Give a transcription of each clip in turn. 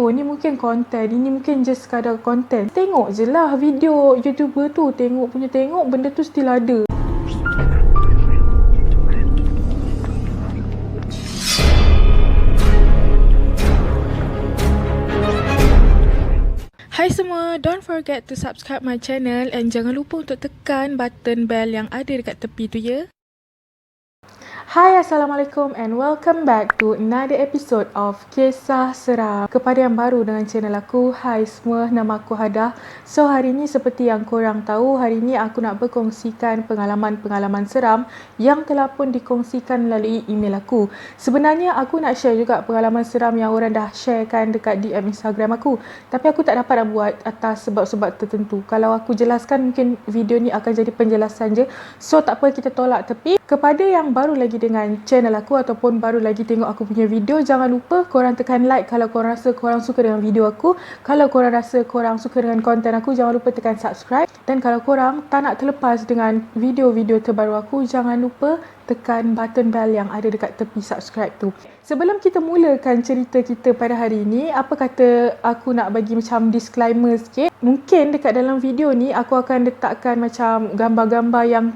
oh ni mungkin konten, ini mungkin just sekadar konten. Tengok je lah video YouTuber tu, tengok benda tu still ada. Hai semua, don't forget to subscribe my channel and jangan lupa untuk tekan button bell yang ada dekat tepi tu ya. Hai, Assalamualaikum and welcome back to another episode of Kisah Seram. Kepada yang baru dengan channel aku, hai semua, nama aku Hada. So hari ni seperti yang korang tahu, hari ni aku nak berkongsikan pengalaman-pengalaman seram yang telah pun dikongsikan melalui email aku. Sebenarnya aku nak share juga pengalaman seram yang orang dah sharekan dekat DM Instagram aku. Tapi aku tak dapat nak buat atas sebab-sebab tertentu. Kalau aku jelaskan mungkin video ni akan jadi penjelasan je. So tak apa, kita tolak tepi. Kepada yang baru lagi dengan channel aku ataupun baru lagi tengok aku punya video, jangan lupa korang tekan like kalau korang rasa korang suka dengan video aku. Kalau korang rasa korang suka dengan konten aku, jangan lupa tekan subscribe. Dan kalau korang tak nak terlepas dengan video-video terbaru aku, jangan lupa tekan button bell yang ada dekat tepi subscribe tu. Sebelum kita mulakan cerita kita pada hari ini, apa kata aku nak bagi macam disclaimer sikit. Mungkin dekat dalam video ni aku akan letakkan macam gambar-gambar yang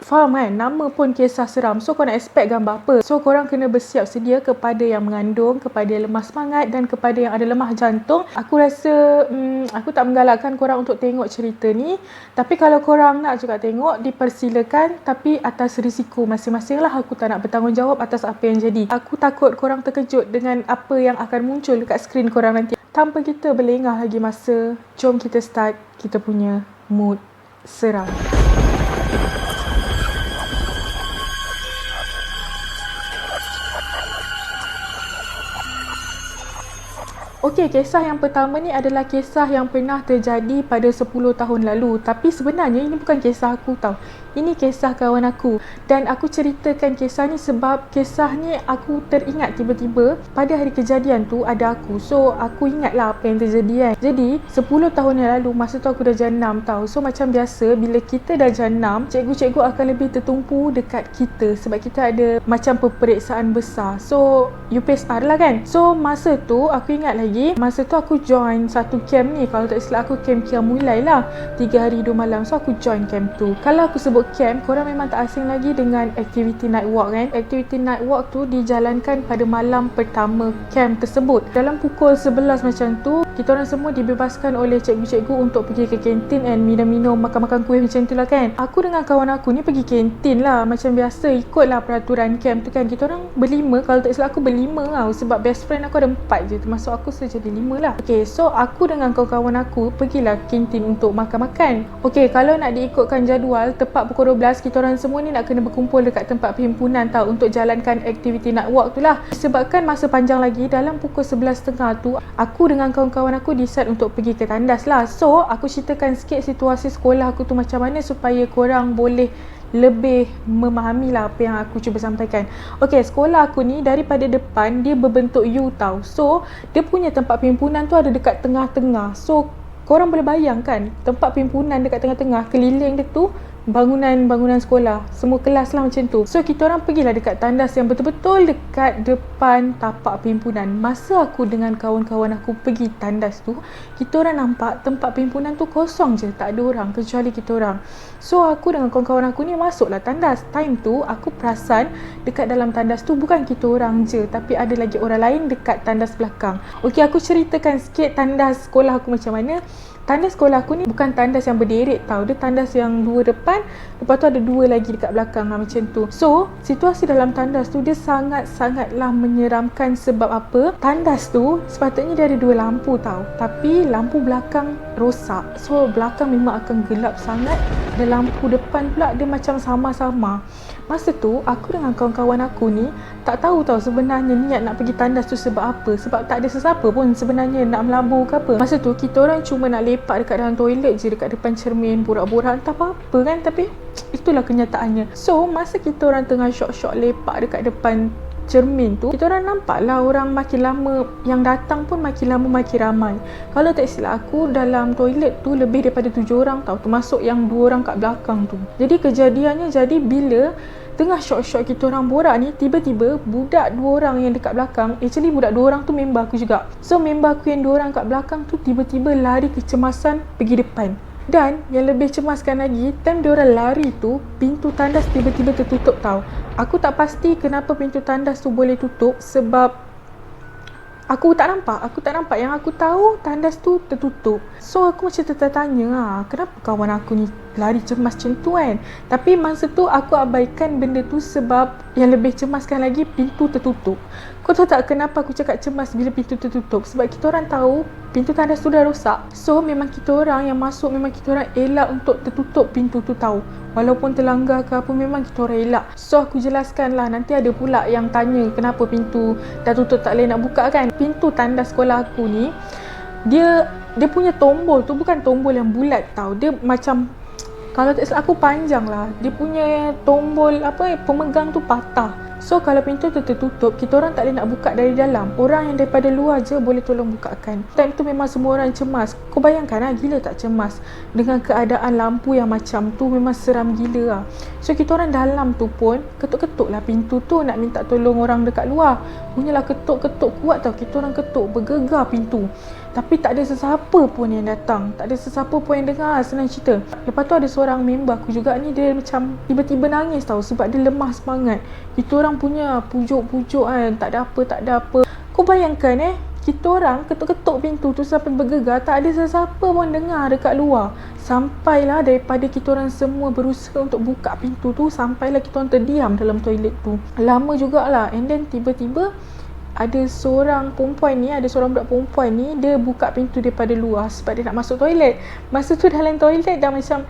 faham kan? Nama pun kisah seram. So korang nak expect gambar apa? So korang kena bersiap sedia kepada yang mengandung, kepada yang lemah semangat dan kepada yang ada lemah jantung. Aku rasa aku tak menggalakkan korang untuk tengok cerita ni. Tapi kalau korang nak juga tengok, dipersilakan. Tapi atas risiko masing-masing lah. Aku tak nak bertanggungjawab atas apa yang jadi. Aku takut korang terkejut dengan apa yang akan muncul dekat skrin korang nanti. Tanpa kita berlengah lagi masa, jom kita start kita punya mood seram. Okey, kisah yang pertama ni adalah kisah yang pernah terjadi pada 10 tahun lalu. Tapi sebenarnya ini bukan kisah aku tau. Ini kisah kawan aku. Dan aku ceritakan kisah ni sebab kisah ni aku teringat tiba-tiba pada hari kejadian tu ada aku. So aku ingat lah apa yang terjadi kan. Jadi 10 tahun yang lalu, masa tu aku dah jam 6 tau. So macam biasa bila kita dah jam 6, cikgu-cikgu akan lebih tertumpu dekat kita. Sebab kita ada macam peperiksaan besar. So UPSR lah kan. So masa tu aku ingat lagi, masa tu aku join satu camp ni. Kalau tak silap aku camp Qiyamul Lail lah, 3 hari 2 malam. So aku join camp tu. Kalau aku sebut camp, korang memang tak asing lagi dengan aktiviti night walk kan. Aktiviti night walk tu dijalankan pada malam pertama camp tersebut. Dalam pukul 11 macam tu, kita orang semua dibebaskan oleh cikgu-cikgu untuk pergi ke kantin and minum-minum, makan-makan kuih macam tu lah kan. Aku dengan kawan aku ni pergi kantin lah macam biasa, ikutlah peraturan camp tu kan. Kita orang berlima, kalau tak silap aku berlima tau. Sebab best friend aku ada 4 je, termasuk aku jadi 5 lah. Okay, so aku dengan kawan-kawan aku pergilah kantin untuk makan-makan. Okay, kalau nak diikutkan jadual, tepat pukul 12, kita orang semua ni nak kena berkumpul dekat tempat perhimpunan tau untuk jalankan aktiviti night walk tu lah. Sebabkan masa panjang lagi, dalam pukul 11.30 tu, aku dengan kawan-kawan aku decide untuk pergi ke tandas lah. So, aku ceritakan sikit situasi sekolah aku tu macam mana supaya korang boleh lebih memahami lah apa yang aku cuba sampaikan. Okay, sekolah aku ni daripada depan dia berbentuk U tau. So, dia punya tempat perhimpunan tu ada dekat tengah-tengah. So, korang boleh bayangkan tempat perhimpunan dekat tengah-tengah, keliling dia tu bangunan-bangunan sekolah, semua kelas lah macam tu. So kita orang pergilah dekat tandas yang betul-betul dekat depan tapak perhimpunan. Masa aku dengan kawan-kawan aku pergi tandas tu, kita orang nampak tempat perhimpunan tu kosong je, tak ada orang kecuali kita orang. So aku dengan kawan-kawan aku ni masuklah tandas. Time tu aku perasan dekat dalam tandas tu bukan kita orang je, tapi ada lagi orang lain dekat tandas belakang. Okey, aku ceritakan sikit tandas sekolah aku macam mana. Tandas sekolah aku ni bukan tandas yang berderet tau. Dia tandas yang 2 depan, lepas tu ada 2 lagi dekat belakang lah macam tu. So, situasi dalam tandas tu dia sangat-sangatlah menyeramkan. Sebab apa? Tandas tu sepatutnya dia ada 2 lampu tau. Tapi lampu belakang rosak. So, belakang memang akan gelap sangat. Dan lampu depan pula dia macam sama-sama. Masa tu, aku dengan kawan-kawan aku ni tak tahu tau sebenarnya niat nak pergi tandas tu sebab apa. Sebab tak ada sesiapa pun sebenarnya nak melabur ke apa. Masa tu, kita orang cuma nak lepak dekat dalam toilet je, dekat depan cermin, borak-borak entah apa-apa kan. Tapi, itulah kenyataannya. So, masa kita orang tengah syok-syok lepak dekat depan cermin tu, kita orang nampak lah orang makin lama yang datang pun makin lama makin ramai. Kalau tak silap aku, dalam toilet tu lebih daripada 7 orang tau, termasuk yang 2 orang kat belakang tu. Jadi kejadiannya jadi bila tengah syok-syok kita orang borak ni, tiba-tiba budak 2 orang yang dekat belakang, actually budak 2 orang tu member aku juga. So member aku yang 2 orang kat belakang tu tiba-tiba lari kecemasan pergi depan. Dan yang lebih cemaskan lagi, time diorang lari tu, pintu tandas tiba-tiba tertutup tau. Aku tak pasti kenapa pintu tandas tu boleh tutup sebab aku tak nampak. Yang aku tahu tandas tu tertutup. So aku macam tertanya kenapa kawan aku ni lari cemas macam tu kan. Tapi masa tu aku abaikan benda tu sebab yang lebih cemaskan lagi, pintu tertutup. Kau tahu tak kenapa aku cakap cemas bila pintu tertutup? Sebab kita orang tahu pintu tandas tu dah rosak. So memang kita orang yang masuk, memang kita orang elak untuk tertutup pintu tu tahu. Walaupun terlanggar ke apa, memang kita orang elak. So aku jelaskan lah, nanti ada pula yang tanya kenapa pintu dah tutup tak boleh nak buka kan. Pintu tandas sekolah aku ni, dia punya tombol tu bukan tombol yang bulat tau. Dia macam, kalau tak silap aku panjang lah. Dia punya tombol pemegang tu patah. So kalau pintu tu tertutup, kita orang tak boleh nak buka dari dalam. Orang yang daripada luar je boleh tolong bukakan. Time tu memang semua orang cemas. Kau bayangkan lah, gila tak cemas dengan keadaan lampu yang macam tu, memang seram gila lah. So kita orang dalam tu pun ketuk-ketuk lah pintu tu nak minta tolong orang dekat luar. Punyalah ketuk-ketuk kuat tau. Kita orang ketuk, bergegar pintu. Tapi tak ada sesiapa pun yang datang. Tak ada sesiapa pun yang dengar, senang cerita. Lepas tu ada seorang member aku juga ni, dia macam tiba-tiba nangis tau sebab dia lemah semangat. Kita orang punya pujuk-pujuk kan, tak ada apa. Kau bayangkan kita orang ketuk-ketuk pintu tu sampai bergegar, tak ada sesiapa pun dengar dekat luar. Sampailah daripada kita orang semua berusaha untuk buka pintu tu, sampailah kita orang terdiam dalam toilet tu. Lama jugalah. And then tiba-tiba ada seorang budak perempuan ni, dia buka pintu daripada luar sebab dia nak masuk toilet. Masa tu dalam toilet dah macam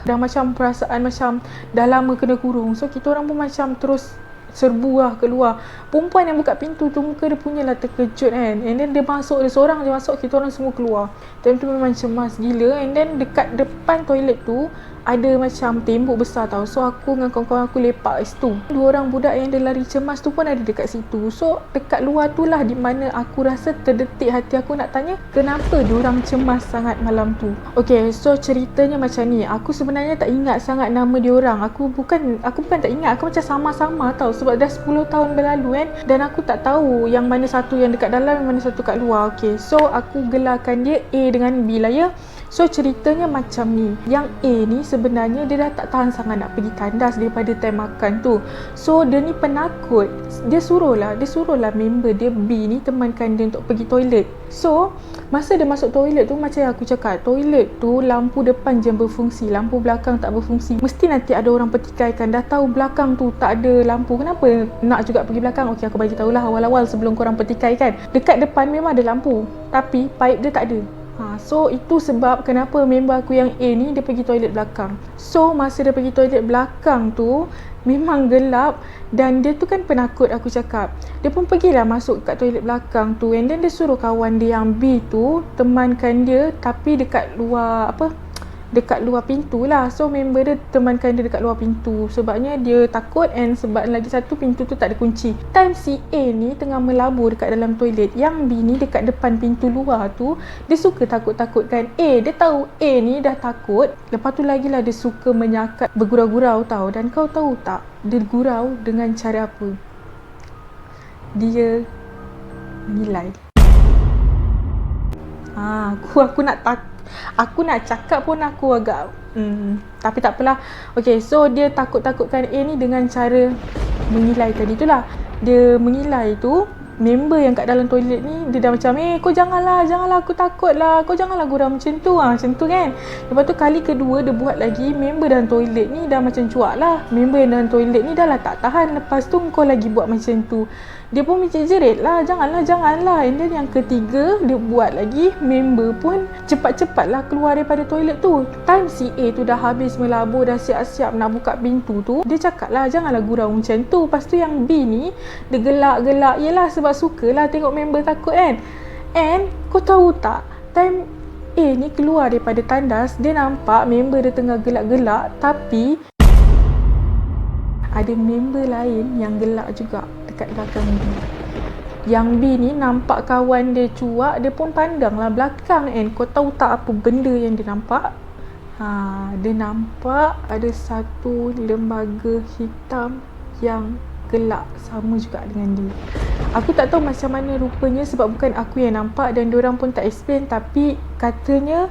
dah macam perasaan macam dah lama kena kurung. So kita orang pun macam terus serbu lah keluar. Perempuan yang buka pintu tu muka dia punyalah terkejut kan. And then dia seorang je masuk, kita orang semua keluar. Time tu memang cemas gila. And then dekat depan toilet tu ada macam tembok besar tau. So aku dengan kawan-kawan aku lepak kat situ. 2 orang budak yang dia lari cemas tu pun ada dekat situ. So dekat luar tu lah di mana aku rasa terdetik hati aku nak tanya kenapa diorang cemas sangat malam tu. Okay, so ceritanya macam ni. Aku sebenarnya tak ingat sangat nama diorang. Aku bukan tak ingat. Aku macam sama-sama tau sebab dah 10 tahun berlalu kan. Dan aku tak tahu yang mana satu yang dekat dalam, yang mana satu kat luar. Okay, so aku gelarkan dia A dengan B lah ya. So ceritanya macam ni. Yang A ni sebenarnya dia dah tak tahan sangat nak pergi tandas daripada time makan tu. So dia ni penakut. Dia suruhlah member dia B ni temankan dia untuk pergi toilet. So masa dia masuk toilet tu, macam yang aku cakap, toilet tu lampu depan je berfungsi, lampu belakang tak berfungsi. Mesti nanti ada orang petikaikan. Dah tahu belakang tu tak ada lampu, kenapa nak juga pergi belakang? Okey, aku bagi tahulah awal-awal sebelum korang petikaikan. Dekat depan memang ada lampu, tapi pipe dia tak ada. So itu sebab kenapa member aku yang A ni dia pergi toilet belakang. So masa dia pergi toilet belakang tu memang gelap dan dia tu kan penakut, aku cakap. Dia pun pergilah masuk kat toilet belakang tu, and then dia suruh kawan dia yang B tu temankan dia, tapi dekat luar pintu lah. So member dia temankan dia dekat luar pintu sebabnya dia takut, and sebab lagi satu pintu tu tak ada kunci. Time si A ni tengah melabur dekat dalam toilet, yang B ni dekat depan pintu luar tu, dia suka takut-takutkan A. Dia tahu A ni dah takut, lepas tu lagilah dia suka menyakat, bergurau-gurau tau. Dan kau tahu tak dia gurau dengan cara apa? Dia menilai. Aku nak cakap pun aku agak tapi tak apalah. Okay, so dia takut-takutkan A ni dengan cara mengilai tadi tu lah. Dia mengilai tu, member yang kat dalam toilet ni dia dah macam kau janganlah aku takut lah, kau janganlah gurau macam tu macam tu kan. Lepas tu kali kedua dia buat lagi, member dalam toilet ni dah macam cuak lah. Member yang dalam toilet ni dah lah tak tahan, lepas tu kau lagi buat macam tu. Dia pun macam jerit lah, janganlah. And then yang ketiga dia buat lagi, member pun cepat-cepatlah keluar daripada toilet tu. Time si A tu dah habis melabur, dah siap-siap nak buka pintu tu, dia cakap lah janganlah gurau macam tu. Lepas tu yang B ni dia gelak-gelak, yelah sebab sukalah tengok member takut kan. And kau tahu tak, time A ni keluar daripada tandas, dia nampak member dia tengah gelak-gelak, tapi ada member lain yang gelak juga dekat belakang B. Yang B ni nampak kawan dia cuak, dia pun pandanglah belakang, and kau tahu tak apa benda yang dia nampak? Dia nampak ada satu lembaga hitam yang gelak sama juga dengan dia. Aku tak tahu macam mana rupanya sebab bukan aku yang nampak dan diorang pun tak explain, tapi katanya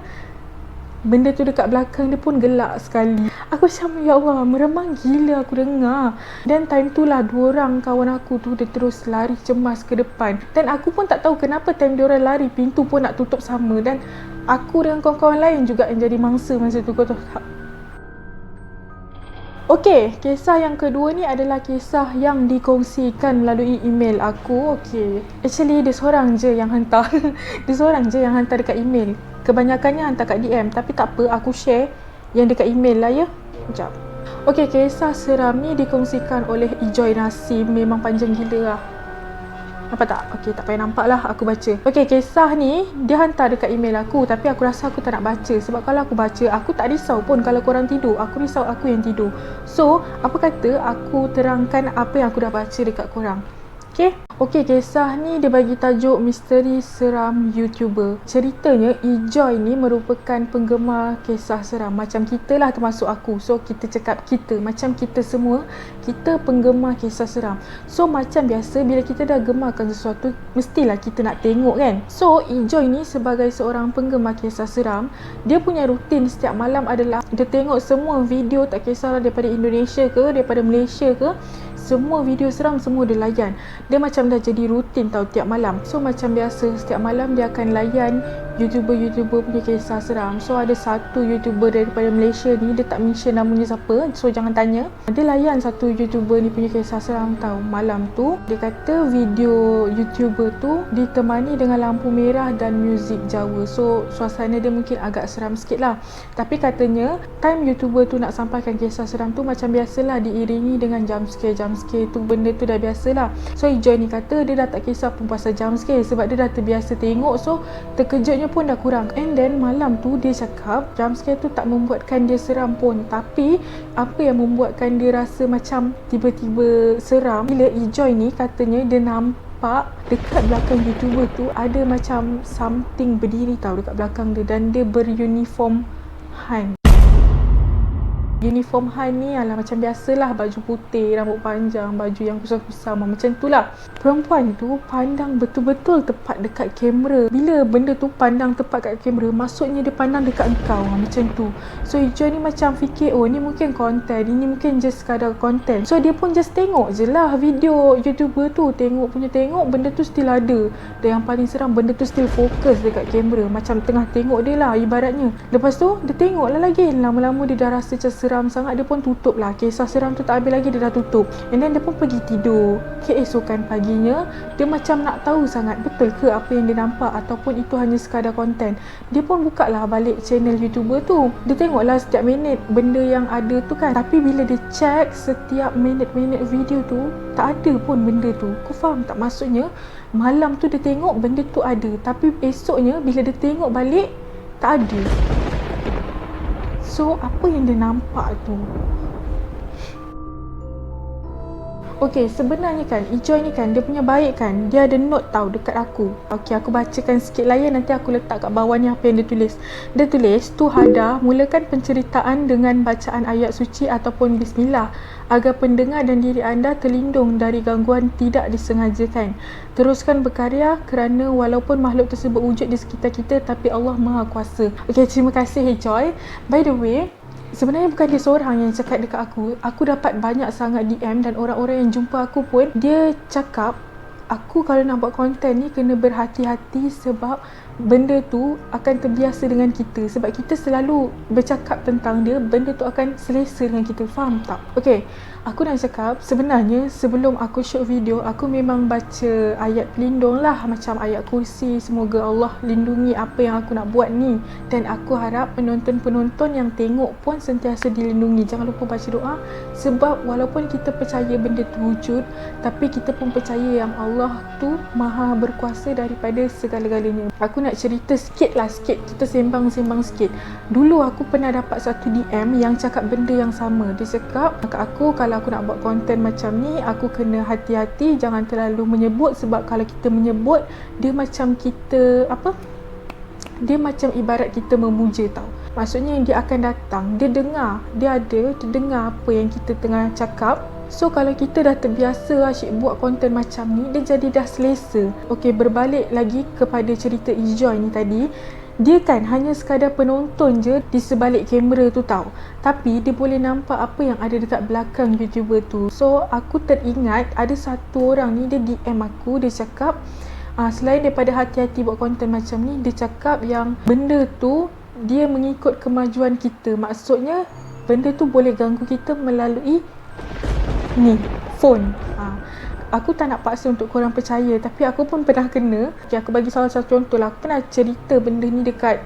benda tu dekat belakang dia pun gelak sekali. Aku macam, ya Allah, meremang gila aku dengar. Dan time tu lah diorang kawan aku tu dia terus lari cemas ke depan. Dan aku pun tak tahu kenapa time diorang lari pintu pun nak tutup sama. Dan aku dengan kawan-kawan lain juga yang jadi mangsa masa tu, kau tahu tak? Okey, kisah yang kedua ni adalah kisah yang dikongsikan melalui email aku. Okey, actually dia seorang je yang hantar. Dia seorang je yang hantar dekat email. Kebanyakannya hantar kat DM, tapi tak apa, aku share yang dekat email lah ya. Sekejap. Okey, kisah seram ni dikongsikan oleh Ijoy Nasim. Memang panjang gila lah. Nampak tak? Okey, tak payah nampak lah, aku baca. Okey, kisah ni dia hantar dekat email aku, tapi aku rasa aku tak nak baca. Sebab kalau aku baca, aku tak risau pun kalau korang tidur. Aku risau aku yang tidur. So, apa kata aku terangkan apa yang aku dah baca dekat korang. Okey, kisah ni dia bagi tajuk Misteri Seram YouTuber. Ceritanya, Ijoy ni merupakan penggemar kisah seram. Macam kita lah, termasuk aku. So, kita cakap kita. Macam kita semua, kita penggemar kisah seram. So, macam biasa, bila kita dah gemarkan sesuatu, mestilah kita nak tengok kan. So, Ijoy ni sebagai seorang penggemar kisah seram, dia punya rutin setiap malam adalah dia tengok semua video, tak kisahlah daripada Indonesia ke, daripada Malaysia ke, semua video seram semua dia layan. Dia macam dah jadi rutin tau tiap malam. So macam biasa setiap malam dia akan layan YouTuber punya kisah seram. So ada satu YouTuber daripada Malaysia ni, dia tak mention namanya siapa, so jangan tanya. Dia layan satu YouTuber ni punya kisah seram tau. Malam tu dia kata video YouTuber tu ditemani dengan lampu merah dan muzik Jawa. So suasana dia mungkin agak seram sikit lah. Tapi katanya time YouTuber tu nak sampaikan kisah seram tu macam biasalah diiringi dengan jump scare tu, benda tu dah biasa lah. So Ijoy ni kata dia dah tak kisah pun pasal jump scare sebab dia dah terbiasa tengok. So terkejutnya pun dah kurang. And then malam tu dia cakap jump scare tu tak membuatkan dia seram pun, tapi apa yang membuatkan dia rasa macam tiba-tiba seram, bila Ijoy ni katanya dia nampak dekat belakang YouTuber tu ada macam something berdiri tau dekat belakang dia, dan dia beruniform Han. Uniform Han ni adalah macam biasalah, baju putih, rambut panjang, baju yang kusam-kusam, macam tu lah. Perempuan tu pandang betul-betul tepat dekat kamera. Bila benda tu pandang tepat kat kamera, maksudnya dia pandang dekat engkau, macam tu. So Ijoy ni macam fikir, oh ni mungkin konten, ini mungkin just sekadar konten. So dia pun just tengok je lah video YouTuber tu, tengok, benda tu still ada. Dan yang paling seram, benda tu still fokus dekat kamera, macam tengah tengok dia lah ibaratnya. Lepas tu dia tengok lah lagi, lama-lama dia dah rasa macam seram sangat, dia pun tutup lah. Kisah seram tu tak habis lagi, dia dah tutup. And then dia pun pergi tidur. Keesokan paginya, dia macam nak tahu sangat betul ke apa yang dia nampak ataupun itu hanya sekadar konten. Dia pun buka lah balik channel YouTuber tu. Dia tengok lah setiap minit benda yang ada tu kan. Tapi bila dia check setiap minit-minit video tu, tak ada pun benda tu. Kau faham tak? Maksudnya malam tu dia tengok benda tu ada, tapi esoknya bila dia tengok balik, tak ada. So, apa yang dia nampak tu? Okey, sebenarnya kan Ijoy ni kan, dia punya baik kan, dia ada note tau dekat aku. Okey, aku bacakan sikit lah ya, nanti aku letak kat bawah ni apa yang dia tulis. Dia tulis, Tuhada, mulakan penceritaan dengan bacaan ayat suci ataupun bismillah agar pendengar dan diri anda terlindung dari gangguan tidak disengajakan. Teruskan berkarya kerana walaupun makhluk tersebut wujud di sekitar kita, tapi Allah Maha Kuasa. Okey, terima kasih Ijoy. By the way, sebenarnya bukan dia seorang yang cakap dekat aku. Aku dapat banyak sangat DM dan orang-orang yang jumpa aku pun dia cakap aku kalau nak buat konten ni kena berhati-hati sebab benda tu akan terbiasa dengan kita. Sebab kita selalu bercakap tentang dia, benda tu akan selesa dengan kita. Faham tak? Okey, aku nak cakap sebenarnya sebelum aku shoot video, aku memang baca ayat pelindung lah, macam ayat kursi, semoga Allah lindungi apa yang aku nak buat ni. Dan aku harap penonton-penonton yang tengok pun sentiasa dilindungi. Jangan lupa baca doa, sebab walaupun kita percaya benda tu wujud, tapi kita pun percaya yang Allah tu maha berkuasa daripada segala-galanya. Aku nak cerita sikit, kita sembang-sembang sikit. Dulu aku pernah dapat satu DM yang cakap benda yang sama. Dia cakap kat aku, kalau aku nak buat konten macam ni, aku kena hati-hati, jangan terlalu menyebut. Sebab kalau kita menyebut, dia macam kita dia macam ibarat kita memuja tau. Maksudnya dia akan datang, dia dengar apa yang kita tengah cakap. So kalau kita dah terbiasa asyik buat konten macam ni, dia jadi dah selesa. Okey, berbalik lagi kepada cerita Ijoy ni tadi. Dia kan hanya sekadar penonton je di sebalik kamera tu tau. Tapi dia boleh nampak apa yang ada dekat belakang YouTuber tu. So aku teringat ada satu orang ni, dia DM aku, dia cakap selain daripada hati-hati buat konten macam ni, dia cakap yang benda tu dia mengikut kemajuan kita. Maksudnya benda tu boleh ganggu kita melalui ni, phone. Aku tak nak paksa untuk korang percaya, tapi aku pun pernah kena. Okay, aku bagi salah satu contoh lah. Aku pernah cerita benda ni dekat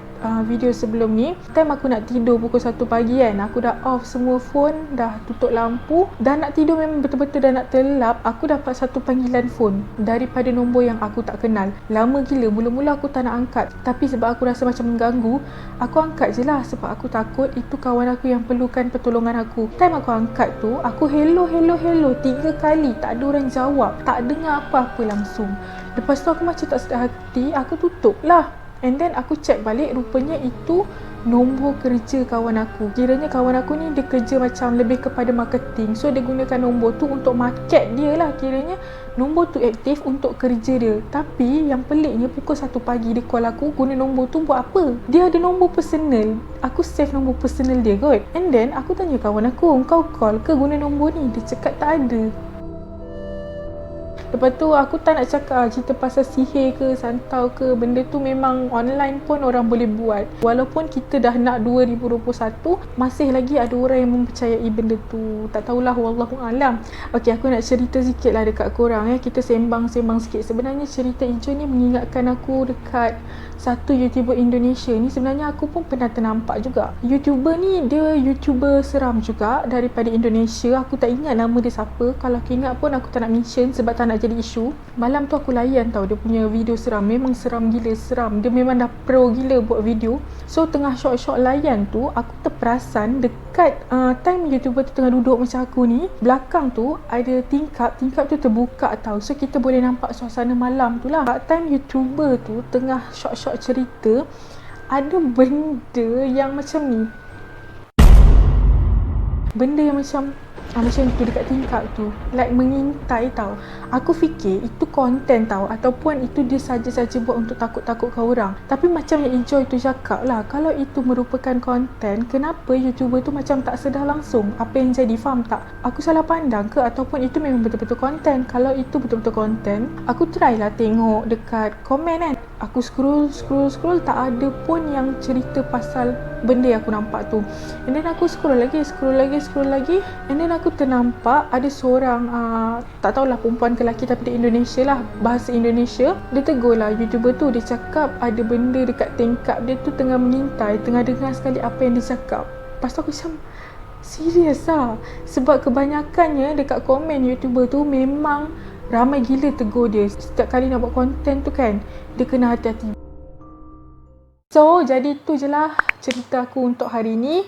video sebelum ni. Time aku nak tidur pukul 1 pagi kan, aku dah off semua phone, dah tutup lampu, dah nak tidur memang betul-betul dah nak terlelap. Aku dapat satu panggilan phone daripada nombor yang aku tak kenal. Lama gila, mula-mula aku tak nak angkat, tapi sebab aku rasa macam mengganggu, aku angkat je lah sebab aku takut itu kawan aku yang perlukan pertolongan aku. Time aku angkat tu, aku hello 3 kali, tak ada orang jawab, tak dengar apa-apa langsung. Lepas tu aku macam tak sedar hati, aku tutup lah. And then aku check balik, rupanya itu nombor kerja kawan aku. Kiranya kawan aku ni dia kerja macam lebih kepada marketing. So dia gunakan nombor tu untuk market dia lah. Kiranya nombor tu aktif untuk kerja dia. Tapi yang peliknya pukul 1 pagi dia call aku, guna nombor tu buat apa? Dia ada nombor personal. Aku save nombor personal dia kot. And then aku tanya kawan aku, kau call ke guna nombor ni? Dia cakap tak ada. Lepas tu aku tak nak cakap cerita pasal sihir ke, santau ke. Benda tu memang online pun orang boleh buat. Walaupun kita dah nak 2021, masih lagi ada orang yang mempercayai benda tu. Tak tahulah, wallahualam. Okey, aku nak cerita sikit lah dekat korang. Kita sembang-sembang sikit. Sebenarnya cerita Ijo ni mengingatkan aku dekat satu YouTuber Indonesia ni. Sebenarnya aku pun pernah ternampak juga. YouTuber ni dia YouTuber seram juga daripada Indonesia. Aku tak ingat nama dia siapa. Kalau aku ingat pun aku tak nak mention sebab tak nak jadi isu. Malam tu aku layan tau dia punya video seram. Memang seram gila, seram. Dia memang dah pro gila buat video. So tengah short-short layan tu, aku terperasan dekat time YouTuber tu tengah duduk macam aku ni, belakang tu ada tingkap tu terbuka tau. So kita boleh nampak suasana malam tu lah. Time YouTuber tu tengah short-short cerita, ada benda yang macam ni. Benda yang macam tu dekat tingkap tu, like mengintai tau. Aku fikir itu konten tau, ataupun itu dia saja-saja buat untuk takut-takutkan orang. Tapi macam yang Enjoy tu cakap lah, kalau itu merupakan konten, kenapa YouTuber tu macam tak sedar langsung apa yang jadi, faham tak? Aku salah pandang ke, ataupun itu memang betul-betul konten? Kalau itu betul-betul konten, aku try lah tengok dekat komen kan. Aku scroll, tak ada pun yang cerita pasal benda yang aku nampak tu. And then aku scroll lagi, and then aku ternampak ada seorang tak tahulah perempuan ke lelaki, tapi di Indonesia lah, bahasa Indonesia. Dia tegur lah YouTuber tu. Dia cakap ada benda dekat tingkap dia tu tengah mengintai, tengah dengar sekali apa yang dia cakap. Lepas tu aku macam serius lah. Sebab kebanyakannya dekat komen YouTuber tu memang ramai gila tegur dia. Setiap kali nak buat konten tu kan, dia kena hati-hati. So jadi tu je lah cerita aku untuk hari ni.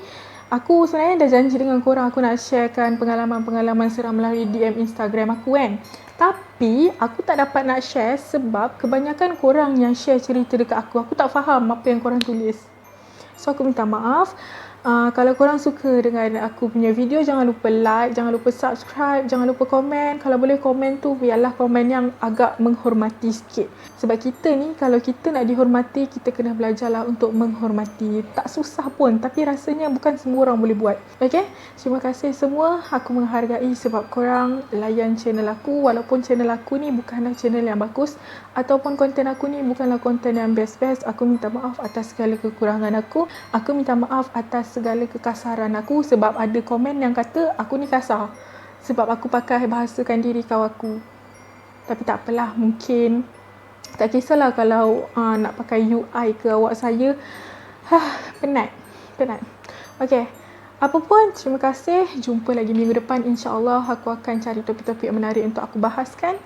Aku sebenarnya dah janji dengan korang aku nak sharekan pengalaman-pengalaman seram melalui DM Instagram aku kan. Tapi aku tak dapat nak share sebab kebanyakan korang yang share cerita dekat aku tak faham apa yang korang tulis. So aku minta maaf. Kalau korang suka dengan aku punya video, jangan lupa like, jangan lupa subscribe, jangan lupa komen. Kalau boleh komen tu biarlah komen yang agak menghormati sikit. Sebab kita ni, kalau kita nak dihormati, kita kena belajarlah untuk menghormati. Tak susah pun, tapi rasanya bukan semua orang boleh buat. Okay? Terima kasih semua. Aku menghargai sebab korang layan channel aku. Walaupun channel aku ni bukanlah channel yang bagus, ataupun konten aku ni bukanlah konten yang best-best. Aku minta maaf atas segala kekurangan aku. Aku minta maaf atas segala kekasaran aku, sebab ada komen yang kata aku ni kasar sebab aku pakai bahasakan diri kau aku. Tapi tak apalah, mungkin tak kisahlah kalau nak pakai UI ke awak saya. Penat. Okay, apa pun, terima kasih. Jumpa lagi minggu depan. InsyaAllah aku akan cari topik-topik yang menarik untuk aku bahaskan.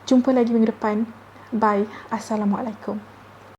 Jumpa lagi minggu depan. Bye. Assalamualaikum.